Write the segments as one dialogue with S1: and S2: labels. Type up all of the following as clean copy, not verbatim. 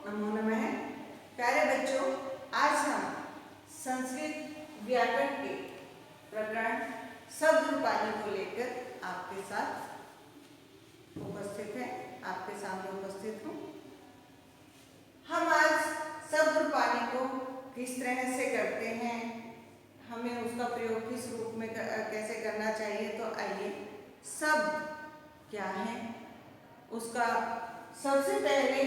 S1: नमो नमः। प्यारे बच्चों, आज हम संस्कृत व्याकरण के प्रकरण शब्द रूपानी को लेकर आपके साथ उपस्थित हैं, आपके सामने उपस्थित हूँ। हम आज शब्द रूपानी को किस तरह से करते हैं, हमें उसका प्रयोग किस रूप में कैसे करना चाहिए, तो आइए शब्द क्या है उसका सबसे पहले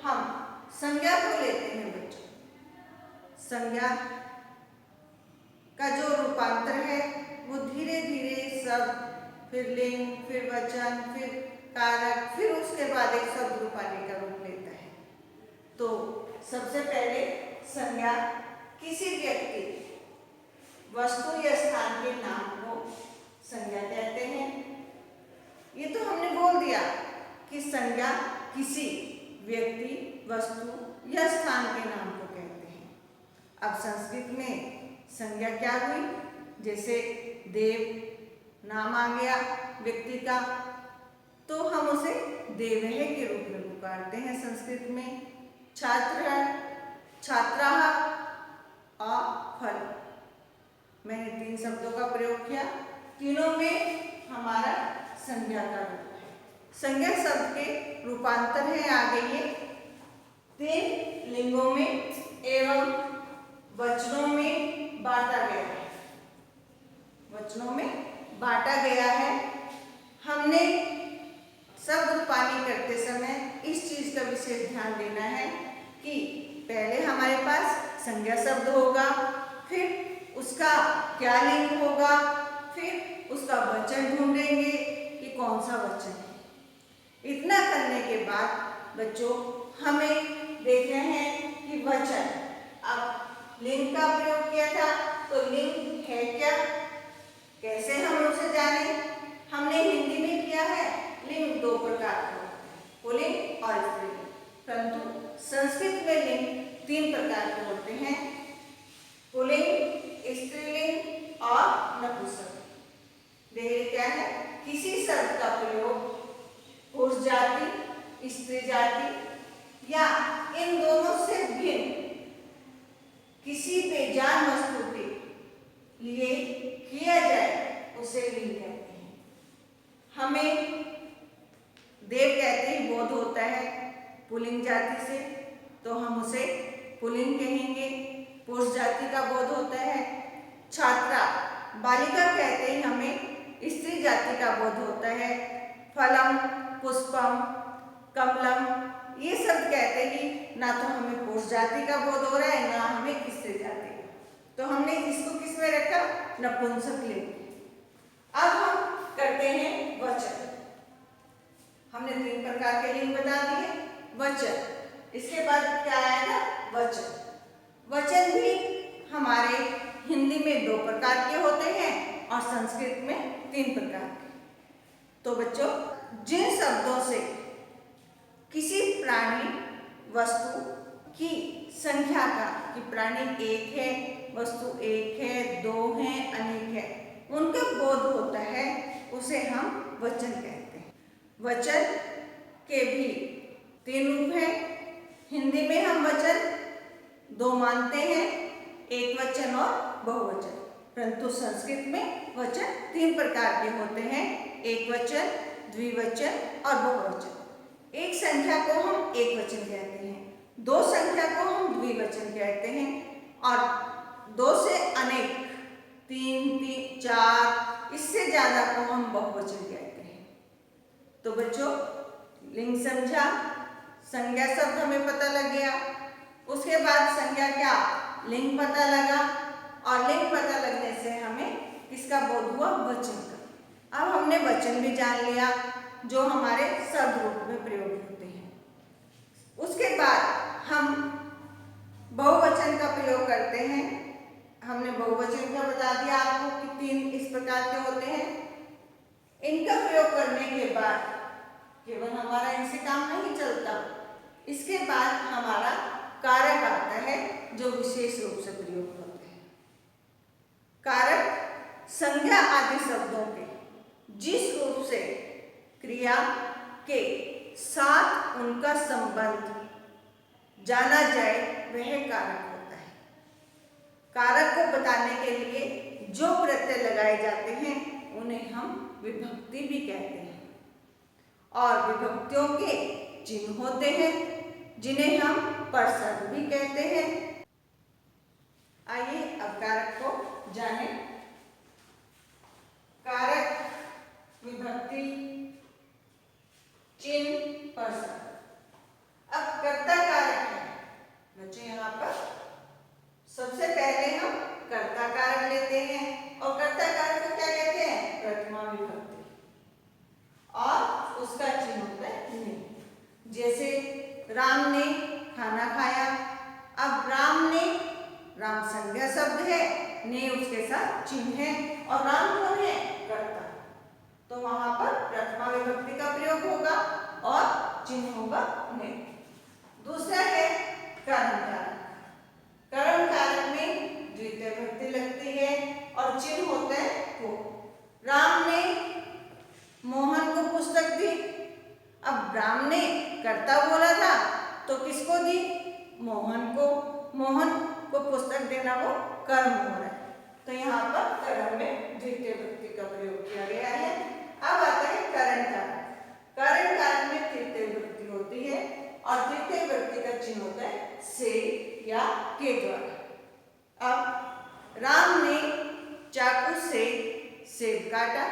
S1: हम संज्ञा को लेते हैं। बच्चों, संज्ञा का जो रूपांतर है वो धीरे धीरे शब्द, फिर लिंग, फिर वचन, फिर कारक, फिर उसके बाद एक शब्द रूपानी का रूप लेता है। तो सबसे पहले संज्ञा किसी व्यक्ति, वस्तु या स्थान के नाम को संज्ञा कहते हैं। ये तो हमने बोल दिया कि संज्ञा किसी व्यक्ति, वस्तु या स्थान के नाम को कहते हैं। अब संस्कृत में संज्ञा क्या हुई, जैसे देव नाम आ गया व्यक्ति का, तो हम उसे देवः के रूप में पुकारते हैं संस्कृत में। छात्र, छात्राः और फल, मैंने 3 शब्दों का प्रयोग किया, तीनों में हमारा संज्ञा का रूप है। संज्ञा शब्द के रूपांतर है आगे ये 3 लिंगों में एवं वचनों में बांटा गया है। वचनों में बांटा गया है। हमने शब्द रूपानी करते समय इस चीज का विशेष ध्यान देना है कि पहले हमारे पास संज्ञा शब्द होगा, फिर उसका क्या लिंग होगा, फिर उसका वचन ढूंढेंगे कि कौन सा वचन है। इतना करने के बाद बच्चों हमें देखना है कि वचन, अब लिंग का प्रयोग किया था तो लिंग है क्या, कैसे हम उसे जाने। हमने हिंदी में किया है, लिंग 2 प्रकार के होते हैं, पुल्लिंग और स्त्रीलिंग, परंतु संस्कृत में लिंग 3 प्रकार के होते हैं, पुल्लिंग, स्त्रीलिंग और नपुंसक। देखिए क्या है, किसी शब्द का प्रयोग पुरुष जाति, स्त्री जाति या इन दोनों से भिन्न किसी बेजान वस्तु के लिए किया जाए उसे लिंग कहते हैं। हमें देव कहते ही बोध होता है पुल्लिंग जाति से, तो हम उसे पुल्लिंग कहेंगे। पुरुष जाति का बोध होता है। छात्रा, बालिका कहते ही हमें स्त्री जाति का बोध होता है। फलम, पुष्पम, कमलम, ये शब्द कहते ही ना तो हमें पुरुष जाति का बोध हो रहा है, ना हमें स्त्री जाति का, तो हमने इसको किस में रखा, नपुंसक लिंग। अब हम करते हैं वचन। हमने 3 प्रकार के लिंग बता दिए। वचन, इसके बाद क्या आएगा, वचन। वचन भी हमारे हिंदी में 2 प्रकार के होते हैं और संस्कृत में 3 प्रकार के। तो बच्चों, जिन शब्दों से किसी प्राणी, वस्तु की संख्या का, कि प्राणी 1 है, वस्तु 1 है, 2 है, अनेक है, उनका बोध होता है, उसे हम वचन कहते हैं। वचन के भी 3 रूप हैं। हिंदी में हम वचन 2 मानते हैं, एक वचन और बहुवचन, परंतु संस्कृत में वचन 3 प्रकार के होते हैं, एक वचन, द्विवचन और बहुवचन। एक संख्या को हम एक वचन कहते हैं, 2 संख्या को हम द्विवचन कहते हैं, और 2 से अनेक, 3, 4, इससे ज्यादा को हम बहुवचन कहते हैं। तो बच्चों, लिंग समझा, संज्ञा शब्द हमें पता लग गया, उसके बाद संज्ञा क्या, लिंग पता लगा, और लिंग पता लगने से हमें किसका बोध हुआ, वचन का। अब हमने वचन भी जान लिया जो हमारे शब्द रूप में प्रयोग होते हैं। उसके बाद हम बहुवचन का प्रयोग करते हैं। हमने बहुवचन का बता दिया आपको कि 3 इस प्रकार के होते हैं। इनका प्रयोग करने के बाद केवल हमारा इनसे काम नहीं चलता, इसके बाद हमारा कारक आता है जो विशेष रूप से प्रयोग होते हैं। कारक संज्ञा आदि शब्दों के जिस रूप से क्रिया के साथ उनका संबंध जाना जाए वह कारक होता है। कारक को बताने के लिए जो प्रत्यय लगाए जाते हैं उन्हें हम विभक्ति भी कहते हैं और विभक्तियों के चिन्ह होते हैं जिन्हें हम प्रसर्ग भी कहते हैं। आइए अब कारक को जानें। कारक, विभक्ति, चिन्ह, प्रसर्ग। अब कर्ता कारक है बच्चों, यहाँ पर सबसे पहले हम कर्ता कारक लेते हैं और कर्ता कारक को क्या कहते हैं? प्रथमा विभक्ति, और उसका चिन्ह होता है ने। जैसे राम ने खाना खाया, अब राम ने, राम संज्ञा शब्द है, ने उसके साथ चिन्ह है और राम कौन है? कर्ता, तो वहां पर प्रथमा विभक्ति का प्रयोग होगा और चिन्ह होगा ने। दूसरा है करण कारक। करण कारक में द्वितीय विभक्ति लगती है और चिन्ह होता है को। राम ने मोहन को पुस्तक दी, अब राम ने कर्ता बोला था तो किसको दी? मोहन को। मोहन को पुस्तक देना वो कर्म हो रहा है, तो यहाँ पर कर्म में द्वितीय विभक्ति का प्रयोग किया गया है। अब आता है करण कारक। करण कारक में तृतीय विभक्ति होती है और तृतीय विभक्ति का चिन्ह होता है से या के द्वारा। अब राम ने चाकू से सेब काटा,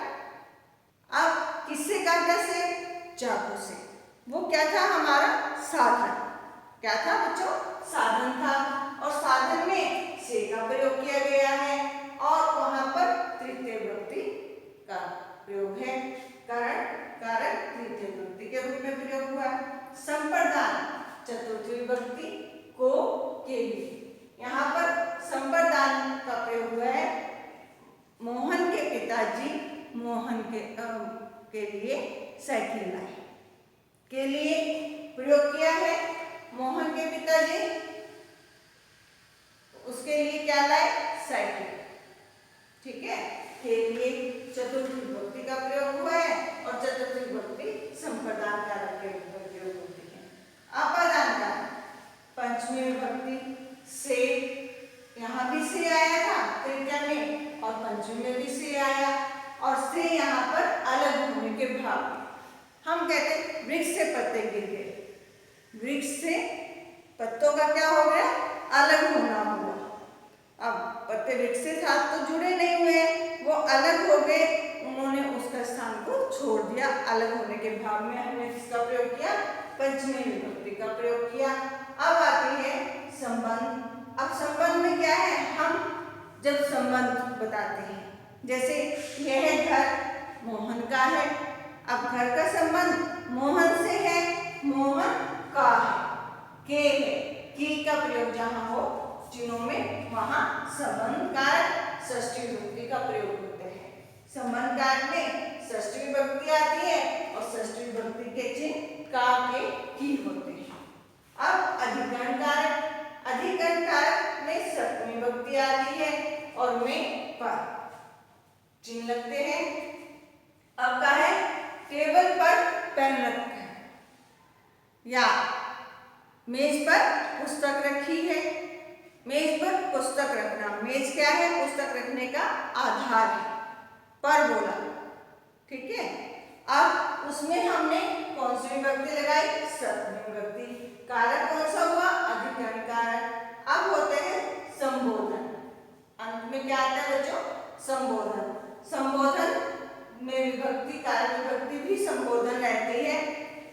S1: अब किससे काटा सेब? चाकू से। वो क्या था? हमारा साधन। क्या था बच्चों? साधन था और साधन में से का प्रयोग किया गया है और वहां पर तृतीय विभक्ति का प्रयोग है। करण कारक तृतीय विभक्ति के रूप में प्रयोग हुआ। संप्रदान चतुर्थी विभक्ति को के लिए। यहाँ पर संप्रदान का प्रयोग हुआ है। मोहन के पिताजी मोहन के लिए साइकिल लाए, के लिए प्रयोग किया है। मोहन के पिताजी उसके लिए क्या लाए? साइकिल। ठीक है, के लिए चतुर्थी विभक्ति का प्रयोग हुआ है और चतुर्थी विभक्ति संप्रदान कारक के रूप में प्रयोग होती है। अपादान कारक पंचमी विभक्ति से, यहाँ भी से आया था तृतीया में और पंचमी में भी से आया और से यहाँ पर अलग होने के भाव। हम कहते हैं वृक्ष से पत्ते गिर गए, वृक्ष से पत्तों का क्या हो गया? अलग होना हुआ। अब पत्ते वृक्ष से साथ तो जुड़े नहीं हुए, वो अलग हो गए, उन्होंने उसका स्थान को छोड़ दिया। अलग होने के भाव में हमने किसका प्रयोग किया? पंचमी विभक्ति का प्रयोग किया। अब आती है संबंध। अब संबंध में क्या है? हम जब संबंध बताते हैं, जैसे यह घर मोहन का है, अब घर का संबंध मोहन से है, मोहन का है, के है, की का प्रयोग जहां हो चिन्हों में वहां संबंध कारक षष्ठी विभक्ति का प्रयोग होते हैं। संबंध कारक में षष्ठी विभक्ति आती है और षष्ठी विभक्ति के चिन्ह का के की होते हैं। अब अधिकरण कारक। अधिकरण कारक में सप्तमी विभक्ति आती है और में पर चिन्ह लगते हैं। अब क्या है? टेबल पर पेन रखा है या मेज पर पुस्तक रखी है। मेज पर पुस्तक रखना, मेज क्या है? पुस्तक रखने का आधार है। पर बोला, ठीक है। अब उसमें हमने कौन सी विभक्ति लगाई? सप्तमी विभक्ति। कारक कौन सा हुआ? अधिकरण कारक। अब होते हैं संबोधन। अंत में क्या आता है बच्चों? संबोधन। संबोधन में विभक्ति, कारक विभक्ति भी संबोधन रहती है।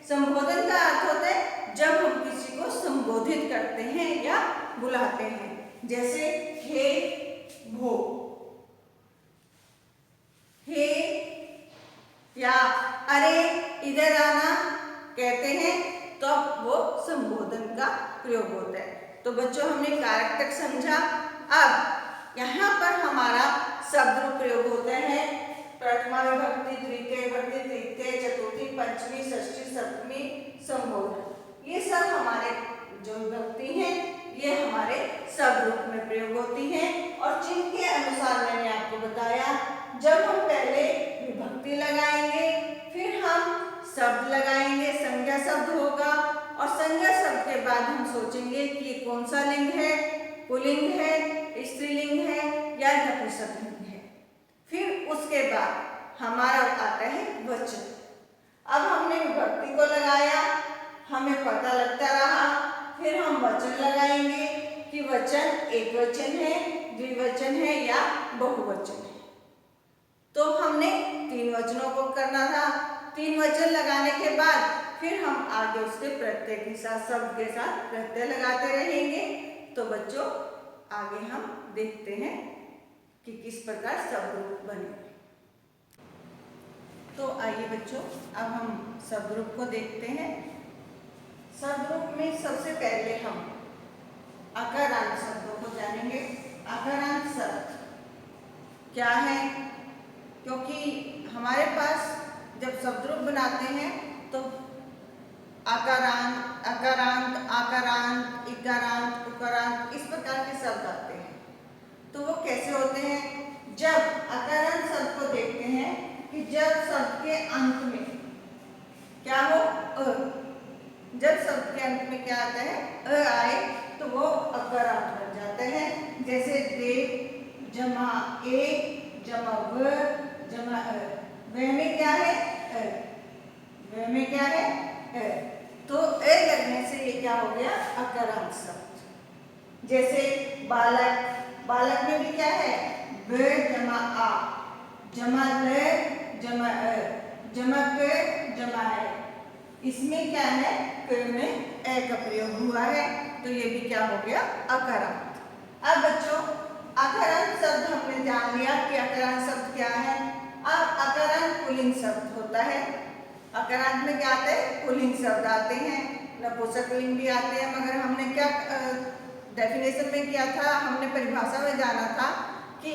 S1: संबोधन का अर्थ होता है जब हम किसी को संबोधित करते हैं या बुलाते हैं, जैसे हे भो, हे या अरे इधर आना कहते हैं, तो अब वो संबोधन का प्रयोग होता है। तो बच्चों हमने कारक तक समझा। अब यहाँ पर हमारा शब्द रूप प्रयोग होता है। प्रथमा विभक्ति, द्वितीय विभक्ति, तृतीय, चतुर्थी, पंचमी, षष्ठी, सप्तमी, संबोधन, ये सब हमारे जो विभक्ति हैं ये हमारे शब्द रूप में प्रयोग होती हैं। और चिन्ह के अनुसार मैंने आपको बताया, जब हम पहले विभक्ति लगाएंगे फिर हम शब्द लगाएंगे, संज्ञा शब्द होगा और संज्ञा शब्द के बाद हम सोचेंगे कि ये कौन सा लिंग है, पुल्लिंग है, स्त्रीलिंग है या नपुंसकलिंग है। फिर उसके बाद हमारा आता है वचन। अब हमने विभक्ति को लगाया, हमें पता लगता रहा, फिर हम वचन लगाएंगे कि वचन एक वचन है, द्विवचन है या बहुवचन है। तो हमने 3 वचनों को करना था। 3 वचन लगाने के बाद फिर हम आगे उसके प्रत्यय के साथ, शब्द के साथ प्रत्यय लगाते रहेंगे। तो बच्चों आगे हम देखते हैं कि किस प्रकार शब्द रूप बने। तो आइए बच्चों अब हम शब्द रूप को देखते हैं। शब्द रूप में सबसे पहले हम अकारांत शब्दों को जानेंगे। अकारांत शब्द क्या है? क्योंकि हमारे पास जब शब्द रूप बनाते हैं तो अकारांत, अकारांत, आकारांत, इकारांत, उकारांत इस प्रकार के शब्द आते हैं। तो वो कैसे होते हैं? जब अकारांत शब्द को देखते हैं कि जब शब्द के अंत में क्या हो, जब शब्द के अंत में क्या आता है, अ आए तो वो अकारांत बन जाते हैं। जैसे देव जमा ए जमा व जमा अ, व में क्या है अ, व में क्या है अ, तो ए लगने से ये क्या हो गया, अकारांत शब्द। जैसे बालक, बालक में भी क्या है, ब जमा आ जमा ल जमा अ जमा क जमा है। इसमें क्या है, क में ए का प्रयोग हुआ है, तो ये भी क्या हो गया, अकारांत। अब बच्चों अकारांत शब्द हमने जान लिया कि अकारांत शब्द क्या है। अब अकारांत पुल्लिंग शब्द होता है। अकारांत में क्या आते हैं, पुल्लिंग शब्द आते हैं, नपुंसकलिंग भी आते हैं। मगर हमने क्या डेफिनेशन में किया था, हमने परिभाषा में जाना था कि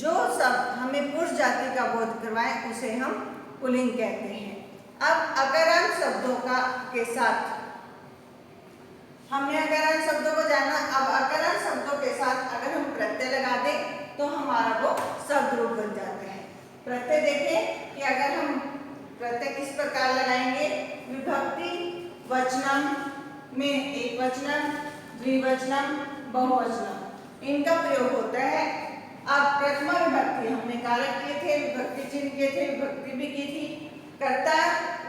S1: जो शब्द हमें पुरुष जाति का बोध करवाए उसे हम पुल्लिंग कहते हैं। अब अकारांत शब्दों के साथ हमने अकारांत शब्दों को जाना। अब अकारांत शब्दों के साथ अगर हम प्रत्यय लगा दें तो हमारा वो शब्द रूप बन जाते हैं। प्रत्यय देखें कि अगर हम प्रत्यय किस प्रकार लगाएंगे। विभक्ति वचनम में एक वचनम, द्विवचनम, बहुवचनम इनका प्रयोग होता है। अब प्रथमा विभक्ति हमने कारक किए थे, विभक्ति चिन्ह किए थे, विभक्ति भी की थी। कर्ता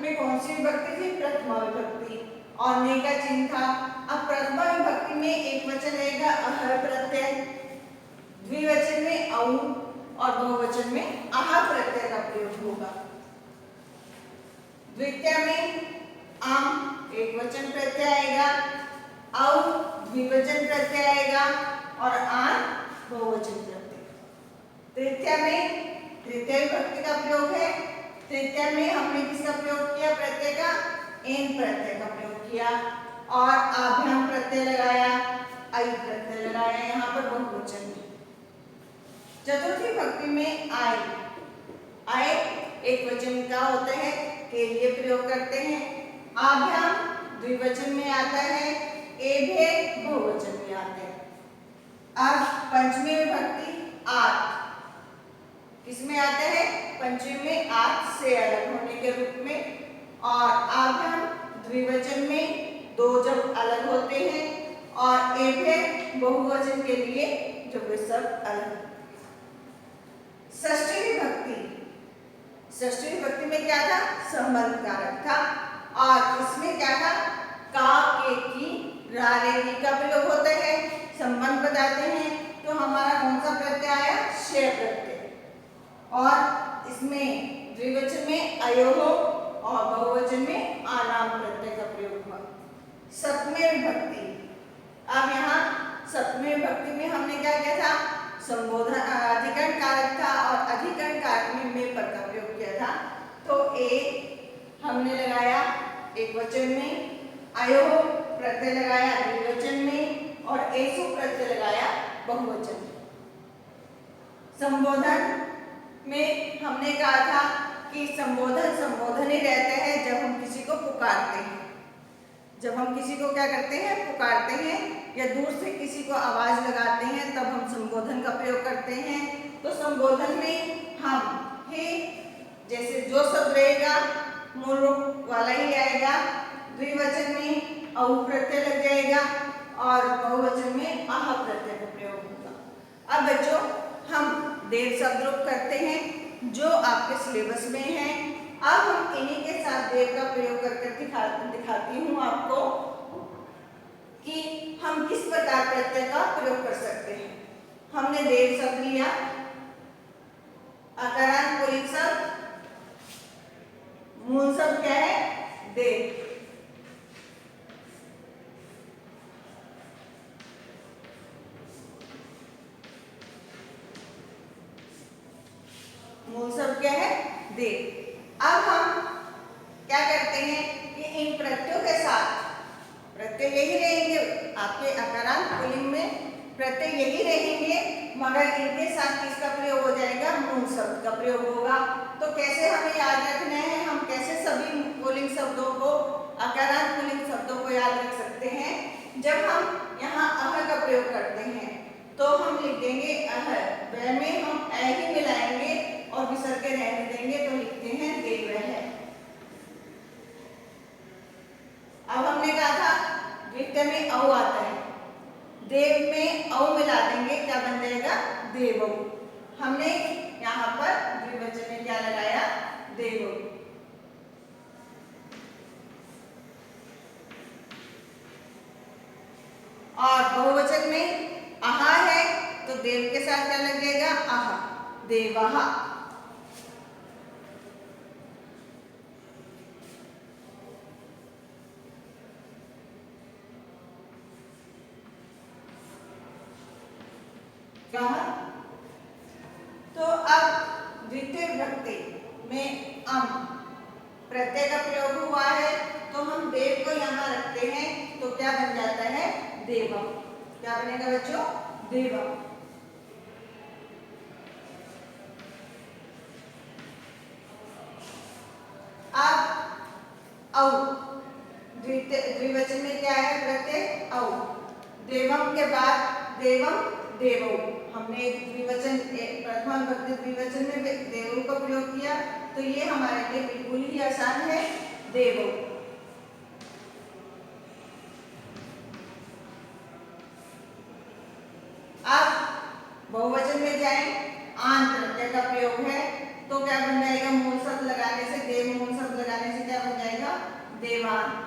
S1: में कौन सी विभक्ति थी, प्रथमा विभक्ति, और ने का चिन्ह था। अब प्रथमा विभक्ति में एक वचन रहेगा अह प्रत्यय, द्विवचन में औ और बहुवचन में आह प्रत्यय का प्रयोग होगा। द्वितीय में आम एक वचन प्रत्यय आएगा, औ द्विवचन प्रत्यय आएगा और आन बहुवचन प्रत्यय। तृतीय में तृतीय विभक्ति का प्रयोग है। तृतीय में हमने किसका प्रयोग किया, प्रत्यय का, एन प्रत्यय का प्रयोग किया और आभ्याम प्रत्यय लगाया, आई प्रत्यय लगाया यहाँ पर बहुवचन में। चतुर्थी विभक्ति में आए, आए एक वचन का होता है, के लिए प्रयोग करते हैं। आभ्याम द्विवचन में आता है, एभे बहुवचन में आते हैं। अब पंचमी विभक्ति आठ किसमें आता है, पंचमी में आठ से अलग होने के रूप में, और आभ्याम द्विवचन में दो जब अलग होते हैं और एभे बहुवचन के लिए जब वे सब अलग। षष्ठी विभक्ति, षष्ठी विभक्ति में क्या था, संबंध कारक था और इसमें क्या था, का, के, की, रा, रे, री का प्रयोग होता है, संबंध बताते हैं। तो हमारा कौन सा प्रत्यय आया, शय प्रत्यय, और इसमें द्विवचन में अयोः और बहुवचन में आनाम प्रत्यय का प्रयोग हुआ। सप्तमी विभक्ति, अब यहाँ सप्तमी विभक्ति में हमने क्या किया था, संबोधन अधिकरण कारक था और अधिकरण कारक में में पद का प्रयोग किया था। तो ए हमने लगाया एक वचन में, अयोः प्रत्यय लगाया द्विवचन में और एषु प्रत्यय लगाया बहुवचन में। संबोधन में हमने कहा था कि संबोधन संबोधन ही रहता है जब हम किसी को पुकारते हैं। जब हम किसी को क्या करते हैं, पुकारते हैं या दूर से किसी को आवाज लगाते हैं तब हम संबोधन का प्रयोग करते हैं। तो संबोधन में हम हे जैसे जो शब्द रहेगा मूल रूप वाला ही आएगा। द्विवचन में औ प्रत्यय लग जाएगा और बहुवचन में आह प्रत्यय का प्रयोग होगा। अब बच्चों हम देव शब्द रूप करते हैं जो आपके सिलेबस में है। अब हम इन्हीं के साथ देव का प्रयोग करके दिखाती हूँ आपको कि हम किस प्रकार प्रत्यय का प्रयोग कर सकते हैं। हमने देव शब्द लिया, अकारांत पुल्लिंग शब्द, मूल शब्द क्या है? देव। मूल शब्द क्या है? देव। अब हम क्या करते हैं कि इन प्रत्ययों के साथ, प्रत्यय यही रहेंगे आपके अकारांत पुल्लिंग में, प्रत्यय यही रहेंगे मगर इनके साथ किसका प्रयोग हो जाएगा? मूल शब्द का प्रयोग होगा। तो कैसे हमें याद रखना है, हम कैसे सभी पुल्लिंग शब्दों को, अकारांत पुल्लिंग शब्दों को याद रख सकते हैं? जब हम यहाँ अह का प्रयोग करते हैं तो हम लिख देंगे अह, वह में हम ऐ ही मिलाएंगे और विसर्ग के रहने देंगे तो लिखते हैं देव है। अब हमने कहा था द्वितीय में औ आता है, देव में औ मिला देंगे, क्या बन जाएगा? देवौ। हमने यहाँ पर द्विवचन में क्या लगाया? देवौ। और बहुवचन में आहा है तो देव के साथ क्या लग जाएगा? आहा, देवः। तो अब द्वितीय विभक्ति में अम प्रत्यय का प्रयोग हुआ है तो हम देव को यहाँ रखते हैं तो क्या बन जाता है? देवम। क्या बनेगा बच्चों? देवम। अब औ द्विवचन में क्या है? प्रत्यय औ। देवम के बाद देवम, देवौ। हमने द्विवचन प्रथमा विभक्ति द्विवचन में देवौ का प्रयोग किया तो ये हमारे लिए बिल्कुल ही आसान है, देवौ। अब बहुवचन में जाएं, आन प्रत्यय का प्रयोग है तो क्या बन जाएगा? मूल शब्द लगाने से, देव मूल शब्द लगाने से क्या बन जाएगा? देवान।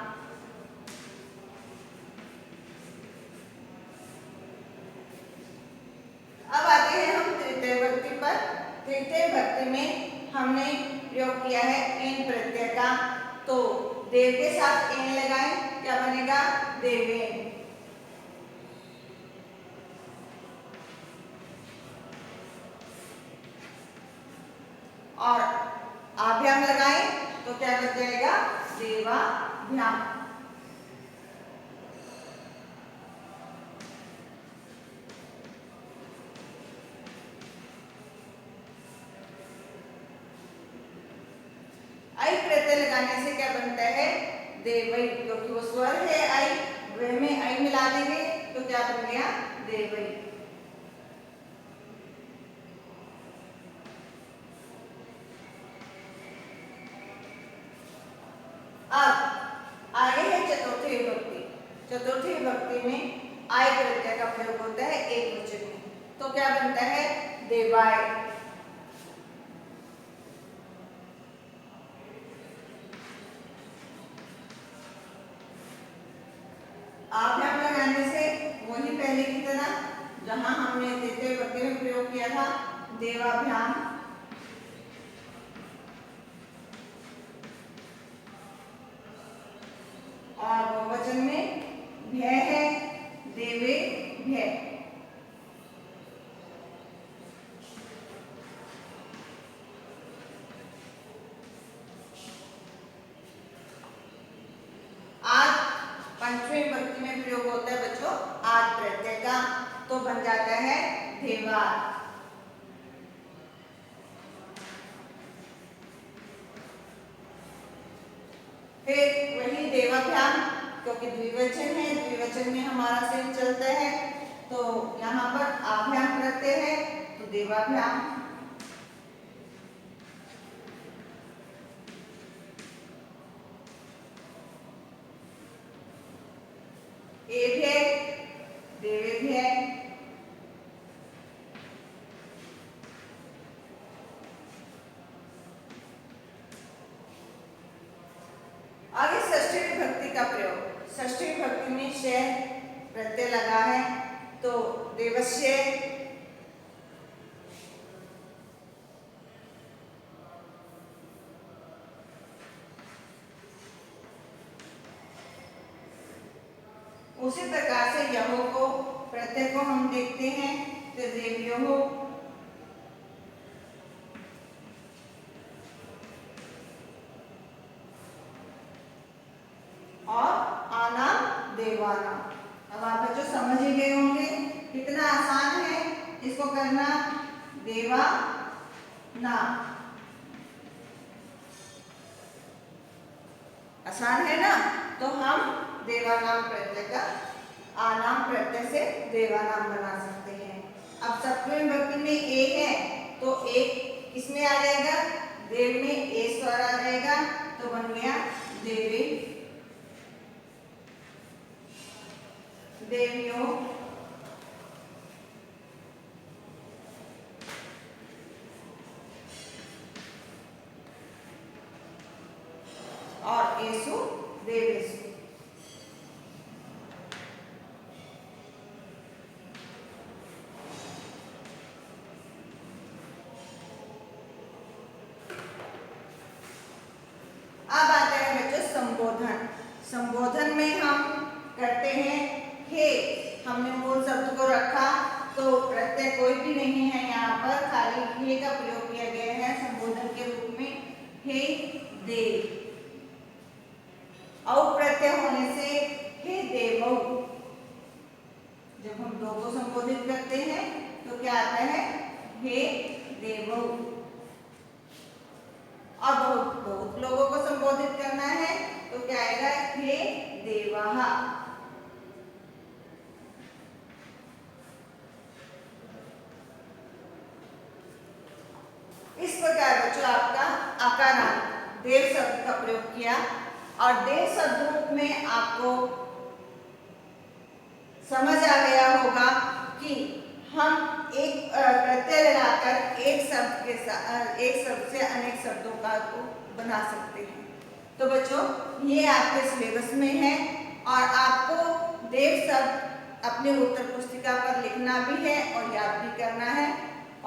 S1: अब आते हैं हम तृतीय विभक्ति पर। तृतीय विभक्ति में हमने प्रयोग किया है एन प्रत्यय का, तो देव के साथ एन लगाएं, क्या बनेगा? देवेन। और आभ्याम लगाएं तो क्या बन जाएगा? देवाभ्याम। आई प्रत्यय लगाने से क्या बनता है? देवई, क्योंकि वो स्वर है आई, वे में आई मिला देंगे तो क्या बन गया? देवई। अब आगे है चतुर्थी विभक्ति। चतुर्थी विभक्ति में आय प्रत्यय का प्रयोग होता है एक वचन में तो क्या बनता है? देवाय। आभ्याम लगाने से वही पहले की तरह जहां हमने तृतीय विभक्ति में प्रयोग किया था, देवाभ्याम। और बहुवचन में भय है, देवे भय। आज पंचमी विभक्ति में प्रयोग होता है बच्चों आज प्रत्यय का तो बन जाता है देवार। फिर वही देवाभ्याम, क्योंकि द्विवचन है, द्विवचन में हमारा सिर चलता है तो यहाँ पर आभ्याम प्रत्यय है तो देवाभ्याम। एभ्य देवेभ्य। आगे षष्ठी विभक्ति का प्रयोग। षष्ठी विभक्ति में शय प्रत्यय लगा है तो देवस्य, उसी प्रकार से यहो को प्रत्यय को हम देखते हैं तो देवयोः, और आना देवाना। अब आप बच्चों समझ ही गए होंगे कितना आसान है इसको करना। देवा ना आसान है ना, तो हम देवानाम प्रत्यय का आनाम प्रत्यय से देवानाम बना सकते हैं। अब सप्तमी विभक्ति में ए है तो एक किसमें आ जाएगा, देव में ए स्वर आ जाएगा तो बन गया देवे, देवियों, और एसु देवेशु। अब आता है बच्चों संबोधन। संबोधन में हम करते हैं हे। हमने मूल शब्द को रखा तो प्रत्यय कोई भी नहीं है, यहाँ पर खाली हे का प्रयोग किया गया है संबोधन के रूप में। हे देव, औ प्रत्यय होने से हे देवौ। जब हम दो को संबोधित करते हैं तो क्या आता है, हे देवौ। और बहुत लोगों को संबोधित करना है तो क्या आएगा, हे देवाः। इस प्रकार बच्चों आपका आकारांत देव शब्द का प्रयोग किया, और देव शब्द रूप में आपको समझ आ गया होगा कि हम एक प्रत्यय लगाकर एक शब्द के साथ एक शब्द से अनेक शब्दों का को बना सकते हैं। तो बच्चों ये आपके सिलेबस में है, और आपको देव शब्द अपने उत्तर पुस्तिका पर लिखना भी है और याद भी करना है,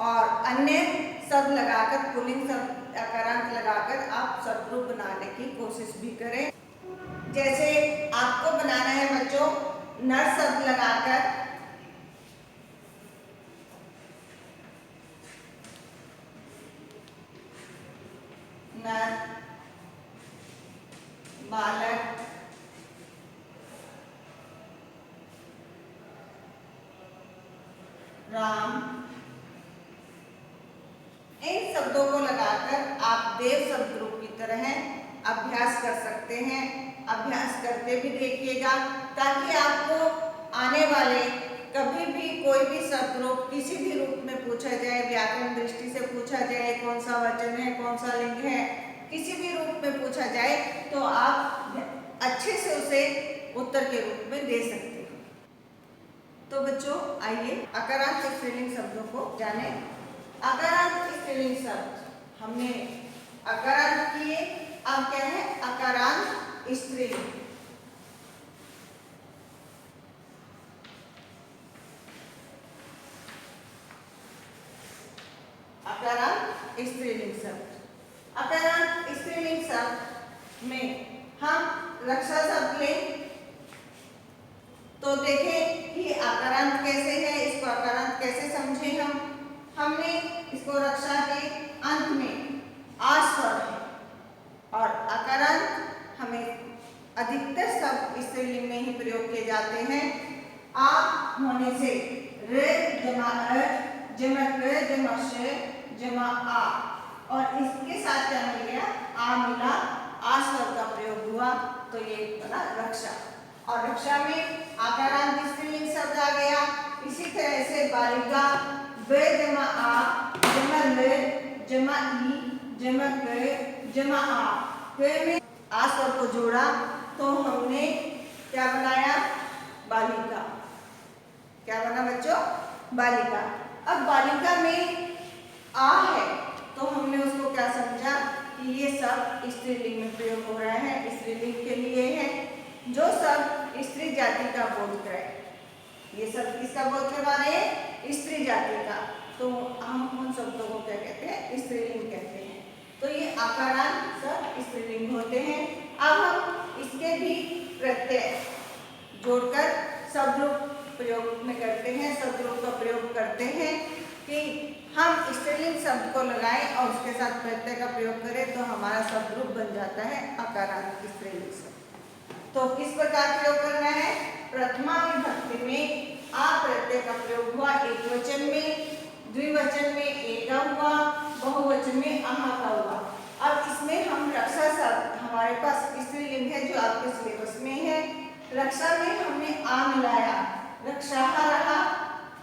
S1: और अन्य शब्द लगाकर पुल्लिंग शब्द आकारांत लगाकर आप शब्द रूप बनाने की कोशिश भी करें। जैसे आपको बनाना है बच्चों नर शब्द लगाकर नर, बालक, राम, इन शब्दों को लगाकर आप देव शब्द रूप की तरह अभ्यास कर सकते हैं। अभ्यास करके भी देखिएगा ताकि आपको आने वाले कभी भी कोई भी शब्द रूप किसी भी रूप में पूछा जाए, व्याकरण दृष्टि से पूछा जाए, कौन सा वचन है, कौन सा लिंग है, किसी भी रूप में पूछा जाए तो आप अच्छे से उसे उत्तर के रूप में दे सकते हैं। तो बच्चों आइए आकारांत स्त्रीलिंग शब्दों को जाने। आकारांत स्त्रीलिंग शब्द हमने आकारांत किए, अब क्या है आकारांत स्त्रीलिंग। आकारांत स्त्रीलिंग शब्द। आकारांत स्त्रीलिंग शब्द में हम रक्षा शब्द लें तो देखें कि आकारांत कैसे है, इसको आकारांत कैसे समझे हम। हमने इसको रक्षा के अंत में आ स्वर है, और आकारांत हमें अधिकतर शब्द स्त्रीलिंग में ही प्रयोग किए जाते हैं। आ होने से रे जमा अ जमा क जमा श जमा आ, और इसके साथ क्या मिल गया, आ मिला, आ स्वर का प्रयोग हुआ तो ये बना रक्षा। और रक्षा में आकारांत स्त्रीलिंग शब्द आ गया। इसी तरह से बालिका व जमा आ जमा ल जमा ई जमा क जमा आ, क में आ स्वर को जोड़ा तो हमने क्या बनाया, ये सब किसका बोध करवा रहे हैं? स्त्री जाति का। तो हम उन शब्दों को क्या कहते हैं? स्त्रीलिंग कहते हैं। तो ये आकारांत सब स्त्रीलिंग होते हैं। अब हम इसके भी प्रत्यय जोड़कर शब्द प्रयोग में करते हैं, शब्दों का प्रयोग करते हैं कि हम स्त्रीलिंग शब्द को लगाएं और उसके साथ प्रत्यय का प्रयोग करें तो हमारा शब्द रूप बन जाता है आकारांत स्त्रीलिंग शब्द। तो किस प्रकार प्रयोग करना है? प्रथमा विभक्ति में आ प्रत्यय का प्रयोग हुआ एकवचन में, द्विवचन में एका हुआ, बहुवचन में आहा का हुआ। अब इसमें हम रक्षा शब्द, हमारे पास स्त्रीलिंग है जो आपके सिलेबस में है। रक्षा में हमने आ मिलाया, रक्षाहा रहा,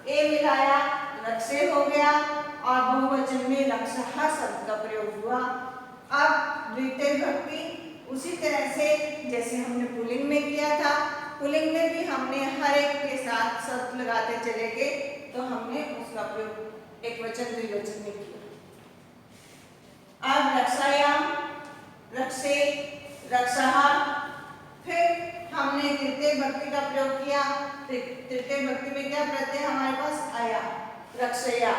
S1: ए मिलाया, रक्षे हो गया और बहुवचन में रक्षाहा शब्द का प्रयोग हुआ। अब द्वितीय विभक्ति उसी तरह से जैसे हमने पुल्लिंग में किया था, पुल्लिंग में भी हमने हर एक के साथ शब्द लगाते चले गए तो हमने उसका प्रयोग एकवचन द्विवचन में किया। अब रक्षायाम, रक्षे, रक्षाहा, फिर हमने तृतीय विभक्ति का प्रयोग किया। तृतीय विभक्ति में क्या प्रत्यय हमारे पास आया? रक्षया।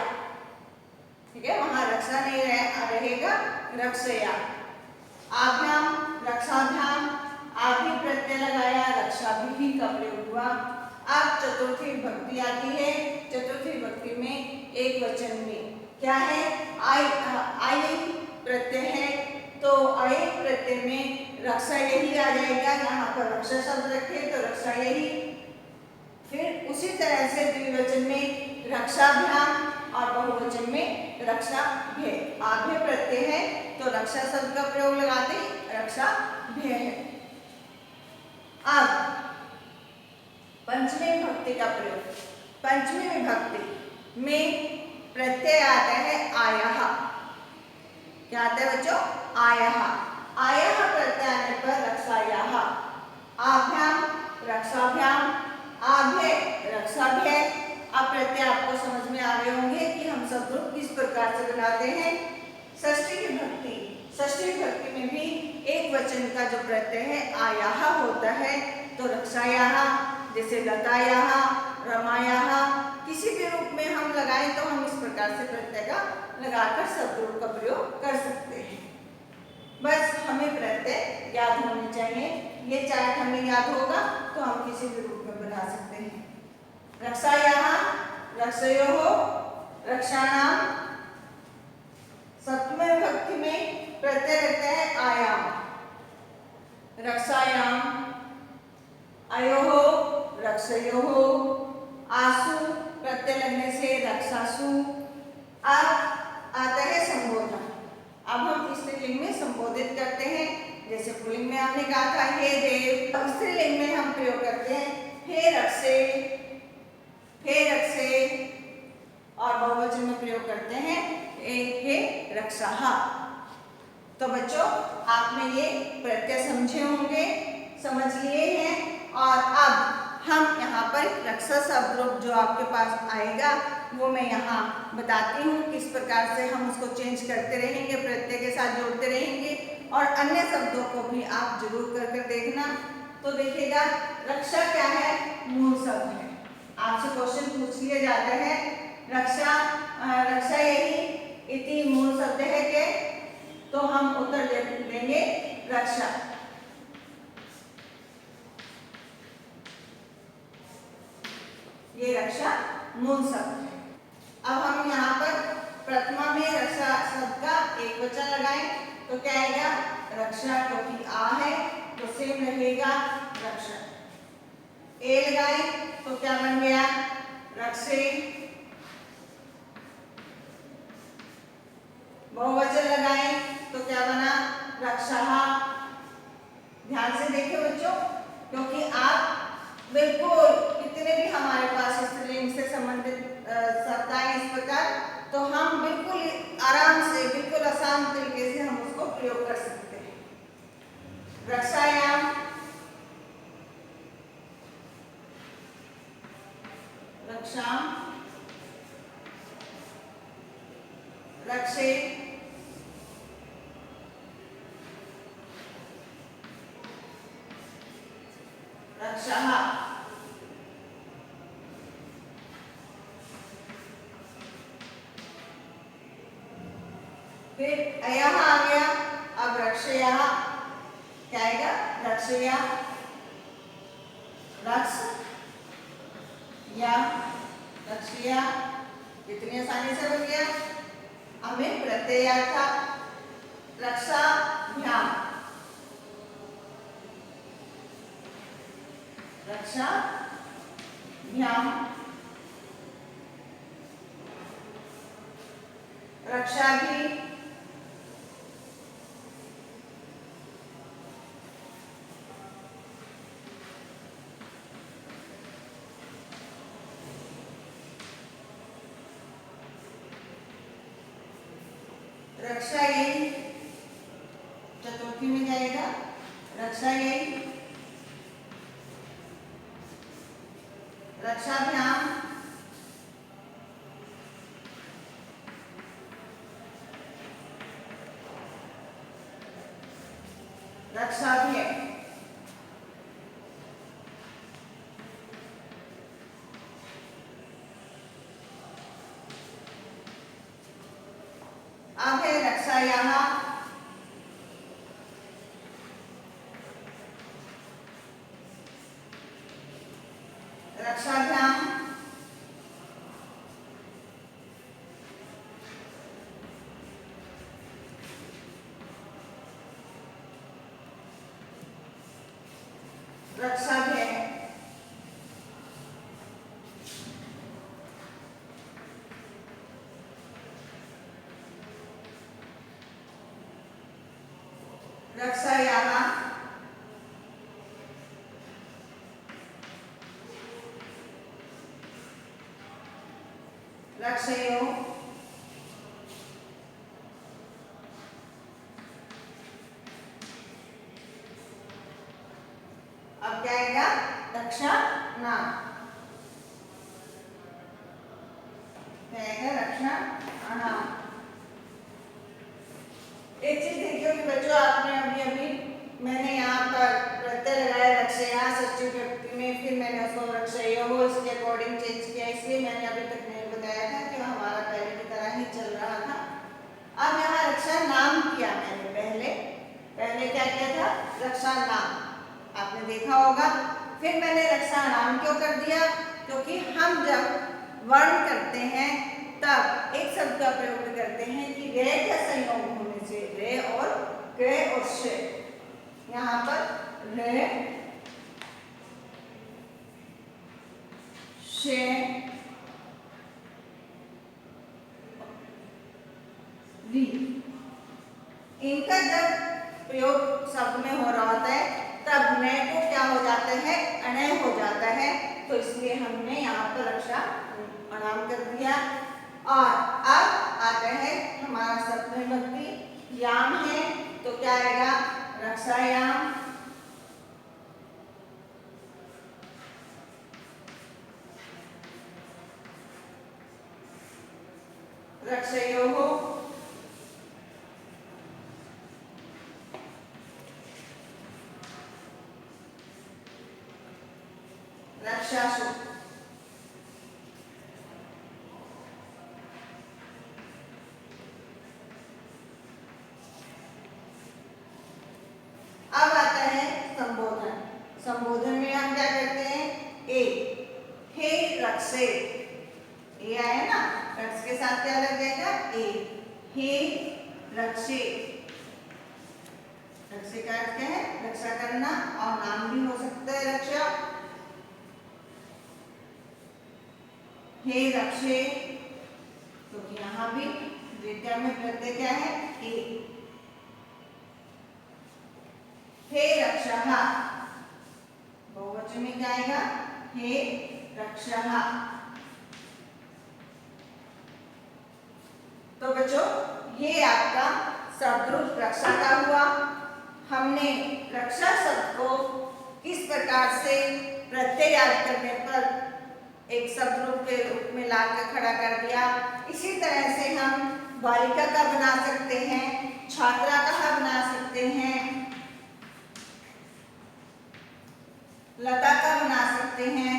S1: ठीक है, वहां रक्षा नहीं रहेगा, रक्षया। आभ्याम, रक्षाभ्याम, आभि प्रत्यय लगाया, रक्षाभि का प्रयोग हुआ। अब चतुर्थी विभक्ति आती है। चतुर्थी विभक्ति में एक वचन में क्या है? आई प्रत्यय है तो आई प्रत्यय में रक्षा यही आ जाएगा। यहाँ पर रक्षा शब्द रखे तो रक्षा यही। फिर उसी तरह से द्विवचन में रक्षाभ्याम और बहुवचन में रक्षा भय। आभ्य प्रत्यय है तो रक्षा शब्द का प्रयोग लगाते रक्षा भय है। अब पंचमी विभक्ति का प्रयोग। पंचमी विभक्ति में प्रत्यय आता है आयाहा। क्या आता है बच्चों? आयाहा। आयाहा प्रत्यय आने पर रक्षायाहा। आभ्याम, रक्षाभ्याम, आभ्य, रक्षाभ्य। अब प्रत्यय आपको समझ में आ गए होंगे कि हम सब ग्रुप किस प्रकार से बनाते हैं। षष्ठी विभक्ति, षष्ठी विभक्ति में भी एक वचन का जो प्रत्यय है आयाहा होता है तो रक्षायाहा, जैसे लतायाहा, रमायाहा, किसी भी रूप में हम लगाएं तो हम इस प्रकार से प्रत्यय का लगाकर शब्द रूप का प्रयोग कर सकते हैं। बस हमें प्रत्यय याद होने चाहिए। ये चार्ट हमें याद होगा तो हम किसी भी रूप में बना सकते हैं। रक्षायाहा, रक्षयोः, रक्षाणाम। सप्तमी विभक्ति में प्रत्यय रहता है आयाम। रक्षायाम, अयोः, रक्षयोः, आसु प्रत्यय लगने से रक्षासु। अब आता है संबोधन। अब हम स्त्रीलिंग में संबोधित करते हैं। जैसे पुल्लिंग में हमने कहा था हे देव, स्त्रीलिंग में हम प्रयोग करते हैं हे रक्षे, हे रक्षे और बहुवचन में प्रयोग करते हैं हे रक्षाहा। तो बच्चों आपने ये प्रत्यय समझे होंगे, समझ लिए हैं। और अब हम यहाँ पर रक्षा शब्द रूप जो आपके पास आएगा वो मैं यहाँ बताती हूँ किस प्रकार से हम उसको चेंज करते रहेंगे, प्रत्यय के साथ जोड़ते रहेंगे और अन्य शब्दों को भी आप जरूर करके देखना। तो देखिएगा रक्षा क्या है? मूल शब्द है। आपसे क्वेश्चन पूछ लिया जाता है रक्षा, रक्षा यही इति मूल शब्द है क्या? तो हम उत्तर देंगे रक्षा। ये रक्षा मूल शब्द है। अब हम यहाँ पर प्रथमा में रक्षा शब्द का एक वचन लगाएं तो क्या आएगा? रक्षा, क्योंकि आ है तो सेम रहेगा रक्षा। ए लगाएं तो क्या बन गया? रक्षे। बहुवचन लगाएं तो क्या बना? रक्षाहा। ध्यान से देखिए बच्चों, क्योंकि आप बिल्कुल कितने भी हमारे पास स्त्रीलिंग से संबंधित शब्द आए इस प्रकार तो हम बिल्कुल आराम से, बिल्कुल आसान तरीके से हम उसको प्रयोग कर सकते हैं। रक्षायाम, रक्षाम, रक्षे, रक्षाहा। फिर अयः आ गया, अब रक्षया क्या आएगा, रक्षया, रक्ष या रक्षया, कितनी आसानी से बन गया। हमें प्रत्यय याद था, रक्षाभ्याम, रक्षाभ्याम, रक्षाभि, रक्षा यही चतुर्थी में जाएगा, रक्षा यही, रक्षाभ्याम, रक्षाभ्य, अब है रक्षायाः, रक्षाभ्याम, रक्षाभ्य, रक्षायाः, रक्षयोः, अब क्या आएगा, रक्षा नाम, क्या आएगा, रक्षा नाम। एक चीज देखिए कि बच्चों, आपने अभी अभी मैंने यहाँ पर प्रत्यय लगाया रक्षया षष्ठी विभक्ति में, फिर मैंने उसको रक्षयोः इसके अकॉर्डिंग चेंज किया, इसलिए मैंने अभी तक नहीं बताया था कि हमारा पहले की तरह ही चल रहा था। अब यहाँ रक्षा नाम किया मैंने, पहले क्या किया था, रक्षा नाम, आपने देखा होगा। फिर मैंने रक्षा नाम क्यों कर दिया, क्योंकि हम जब वर्ण करते हैं तब एक शब्द का प्रयोग करते हैं कि रे का संयोग होने से, रे और क और श, यहाँ पर रे श री, इनका जब प्रयोग शब्द में हो रहा होता है तब नए को क्या हो जाता है, अनय हो जाता है, तो इसलिए हमने यहाँ पर रक्षा नाम कर दिया। और अब आता है हमारा सप्तमी विभक्ति याम है, तो क्या आएगा, रक्षायाम, रक्षयोः, रक्षासु, अब आता है संबोधन। संबोधन में हम क्या करते हैं, ए, हे रक्षे, ए आया ना, रक्ष के साथ क्या लग जाएगा, ए, हे रक्षे, रक्षे का अर्थ क्या है, रक्षा करना, और नाम भी हो सकता है रक्षा, हे रक्षे, क्योंकि तो यहाँ भी द्वितीया में प्रत्यय क्या है, ए, हे रक्षः, बहुवचन में क्या आएगा, हे रक्षः। तो बच्चों, ये आपका शब्द रूप रक्षा का हुआ। हमने रक्षा शब्द को किस प्रकार से प्रत्यय याद करने पर एक शब्द रूप के रूप में लाकर खड़ा कर दिया, इसी तरह से हम बालिका का बना सकते हैं, छात्रा का बना सकते हैं, लता का बना सकते हैं,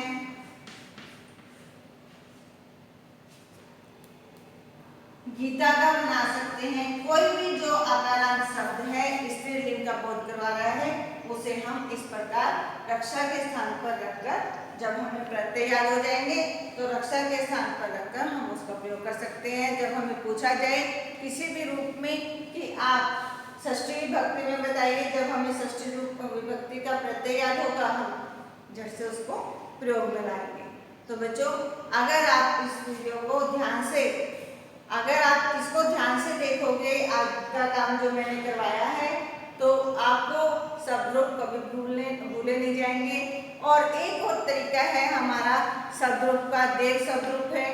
S1: गीता का बना सकते सकते हैं। कोई भी जो आकारांत शब्द है स्त्रीलिंग का बोध करवा रहा है उसे हम इस प्रकार रक्षा के स्थान पर रखकर, जब हमें प्रत्यय याद हो जाएंगे तो रक्षा के स्थान पर रखकर हम उसका प्रयोग कर सकते हैं। जब हमें पूछा जाए किसी भी रूप में कि आप षष्ठी विभक्ति में बताइए, जब हमें षष्ठी विभक्ति का प्रत्यय याद होगा हम झट से उसको प्रयोग में लाएंगे। तो बच्चों, अगर आप इस वीडियो को ध्यान से, अगर आप इसको ध्यान से देखोगे, आज का काम जो मैंने करवाया है, तो आपको शब्द रूप कभी भूले नहीं जाएंगे। और एक और तरीका है हमारा शब्द रूप का, देव शब्द रूप है,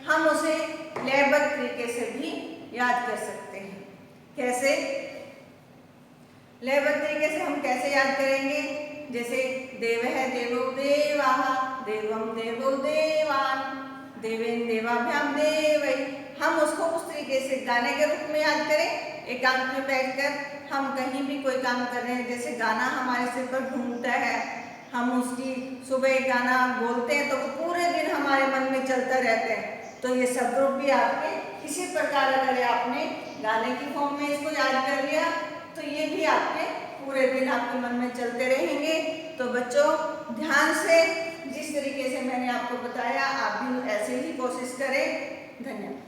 S1: हम उसे लयबद्ध तरीके से भी याद कर सकते हैं। कैसे? लयबद्ध तरीके से हम कैसे याद करेंगे? जैसे देव है देवो देवाः, देवम देवो देवान्, देवेन देवाभ्याम देवै। हम उसको उस तरीके से गाने के रूप में याद करें। एकांत में बैठकर हम कहीं भी कोई काम कर रहे हैं, जैसे गाना हमारे सिर पर घूमता है, हम उसकी सुबह गाना बोलते हैं तो पूरे दिन हमारे मन में चलता रहता है। तो ये शब्द रूप भी आपके किसी प्रकार अगर आपने गाने की फॉर्म में इसको याद कर लिया तो ये भी आपके पूरे दिन आपके मन में चलते रहेंगे। तो बच्चों, ध्यान से जिस तरीके से मैंने आपको बताया आप भी ऐसे ही कोशिश करें। धन्यवाद।